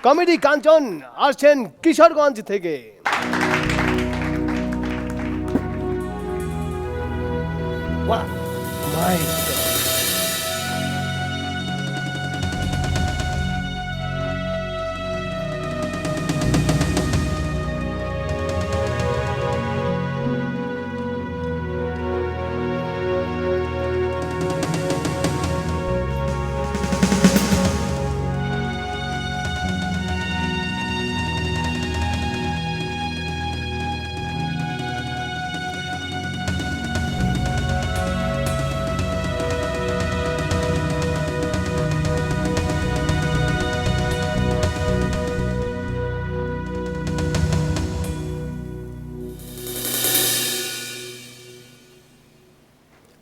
Comedy কাঞ্চন আসছেন কিশোরগঞ্জ থেকে। বাহ, মাই গড।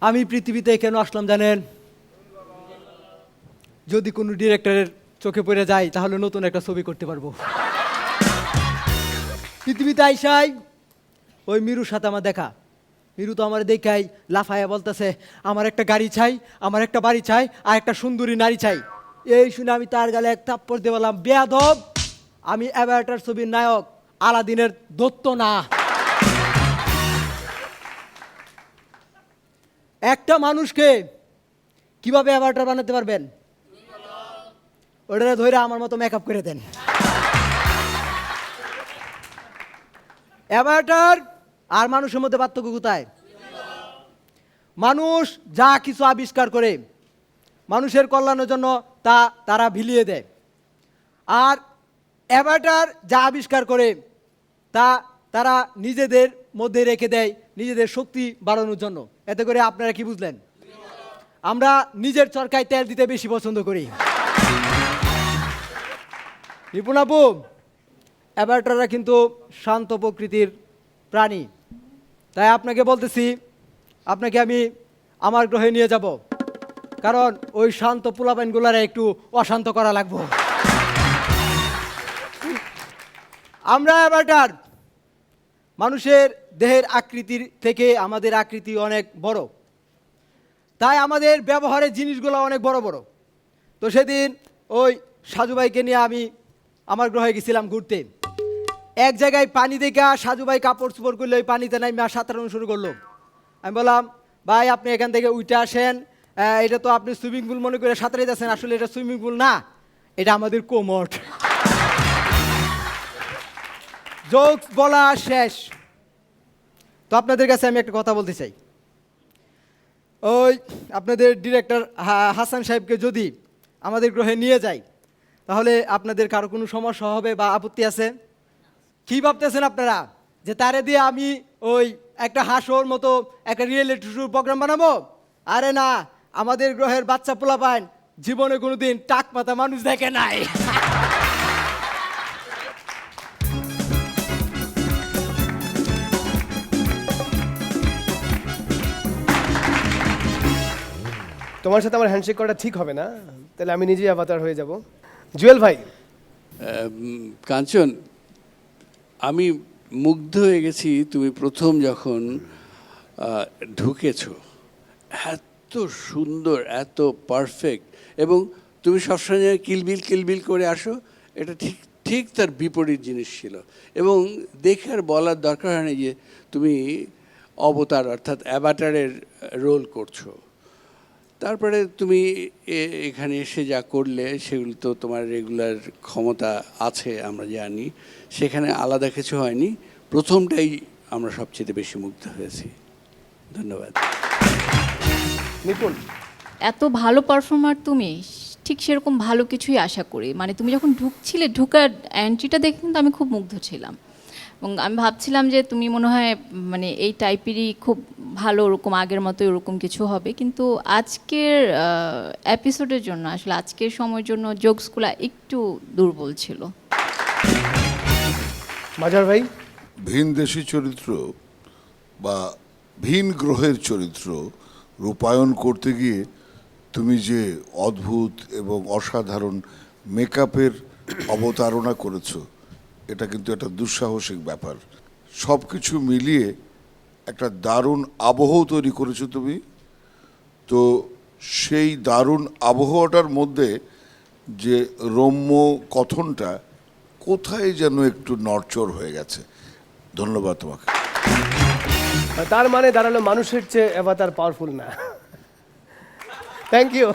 আমি পৃথিবীতে কেন আসলাম জানেন? যদি কোনো ডিরেক্টরের চোখে পড়ে যায় তাহলে নতুন একটা ছবি করতে পারবো। পৃথিবীতে আইসাই ওই মিরুর সাথে আমার দেখা। মিরু তো আমার দেখাই লাফায়া বলতেছে আমার একটা গাড়ি চাই, আমার একটা বাড়ি চাই, আর একটা সুন্দরী নারী চাই। এই শুনে আমি তার গালে এক থাপ্পড় দিয়ে বললাম, বেয়াদব, আমি অ্যাভাটার ছবির নায়ক, আলাদিনের দত্ত না। একটা মানুষকে কিভাবে অ্যাভাটার বানাতে পারবেন? ওটা ধরে আমার মতো মেকআপ করে দেন। অ্যাভাটার আর মানুষের মধ্যে পার্থক্য কোথায়? মানুষ যা কিছু আবিষ্কার করে মানুষের কল্যাণের জন্য তারা ভিলিয়ে দেয়, আর অ্যাভাটার যা আবিষ্কার করে তারা নিজেদের মধ্যে রেখে দেয় নিজেদের শক্তি বাড়ানোর জন্য। এতে করে আপনারা কি বুঝলেন? আমরা নিজের চরকায় তেল দিতে বেশি পছন্দ করি। রিপুন আপু, অ্যাভাটাররা কিন্তু শান্ত প্রকৃতির প্রাণী, তাই আপনাকে বলতেছি, আপনাকে আমি আমার গ্রহে নিয়ে যাব, কারণ ওই শান্ত পোলাপাইনগুলারে একটু অশান্ত করা লাগবে। আমরা অ্যাভাটার, মানুষের দেহের আকৃতির থেকে আমাদের আকৃতি অনেক বড়, তাই আমাদের ব্যবহারের জিনিসগুলো অনেক বড় বড়। তো সেদিন ওই সাজু ভাইকে নিয়ে আমি আমার গ্রহে গেছিলাম ঘুরতে। এক জায়গায় পানি দেখা সাজু ভাই কাপড় চোপড় করলে ওই পানিতে নাই সাঁতার শুরু করলো। আমি বললাম, ভাই আপনি এখান থেকে উঠে আসেন, এটা তো আপনি সুইমিং পুল মনে করে সাঁতারে যাচ্ছেন, আসলে এটা সুইমিং পুল না, এটা আমাদের কোমর। জোকস বলা শেষ। তো আপনাদের কাছে আমি একটা কথা বলতে চাই, ওই আপনাদের ডিরেক্টর হাসান সাহেবকে যদি আমাদের গ্রহে নিয়ে যাই তাহলে আপনাদের কারো কোনো সমস্যা হবে বা আপত্তি আছে? কি ভাবতেছেন আপনারা যে তারে দিয়ে আমি ওই একটা হাসোর মতো একটা রিয়েলিটি শো প্রোগ্রাম বানাবো? আরে না, আমাদের গ্রহের বাচ্চা পোলাপাইন জীবনে কোনোদিন টাক পাতা মানুষ দেখে নাই। তোমার সাথে আমার হ্যান্ডশেক করাটা ঠিক হবে না, তাহলে আমি নিজেই অ্যাভাটার হয়ে যাব। জুয়েল ভাই। কাঞ্চন, আমি মুগ্ধ হয়ে গেছি তুমি প্রথম যখন ঢুকেছো। এত সুন্দর, এত পারফেক্ট, এবং তুমি সবসময় কিলবিল করে আসো, এটা ঠিক ঠিক তার বিপরীত জিনিস ছিল। এবং দেখে আর বলার দরকার হয়নি যে তুমি অবতার অর্থাৎ অ্যাভাটারের রোল করছো। তারপরে তুমি এখানে এসে যা করলে সেগুলো তো তোমার রেগুলার ক্ষমতা আছে আমরা জানি, সেখানে আলাদা কিছু হয়নি। প্রথমটাই আমরা সবচেয়ে বেশি মুগ্ধ হয়েছি। ধন্যবাদ। নিপুণ, এত ভালো পারফর্মার তুমি, ঠিক সেরকম ভালো কিছুই আশা করি। মানে তুমি যখন ঢুকছিলে, ঢুকার এন্ট্রিটা দেখে কিন্তু আমি খুব মুগ্ধ ছিলাম, এবং আমি ভাবছিলাম যে তুমি মনে হয় মানে এই টাইপেরই খুব ভালো, ওরকম আগের মতো ওরকম কিছু হবে। কিন্তু আজকের এপিসোডের জন্য, আসলে আজকের সময়ের জন্য জোকসগুলো একটু দুর্বল ছিল। মাজার ভাই। ভিনদেশী চরিত্র বা ভিন গ্রহের চরিত্র রূপায়ণ করতে গিয়ে তুমি যে অদ্ভুত এবং অসাধারণ মেকআপের অবতারণা করেছো, এটা কিন্তু একটা দুঃসাহসিক ব্যাপার। সব কিছু মিলিয়ে একটা দারুণ আবহ তৈরি করেছো তুমি। তো সেই দারুণ আবহাওয়াটার মধ্যে যে রম্য কথনটা কোথায় যেন একটু নড়চড় হয়ে গেছে। ধন্যবাদ তোমাকে। তার মানে দাঁড়ালো মানুষের চেয়ে অ্যাভাটার পাওয়ারফুল না। Thank you.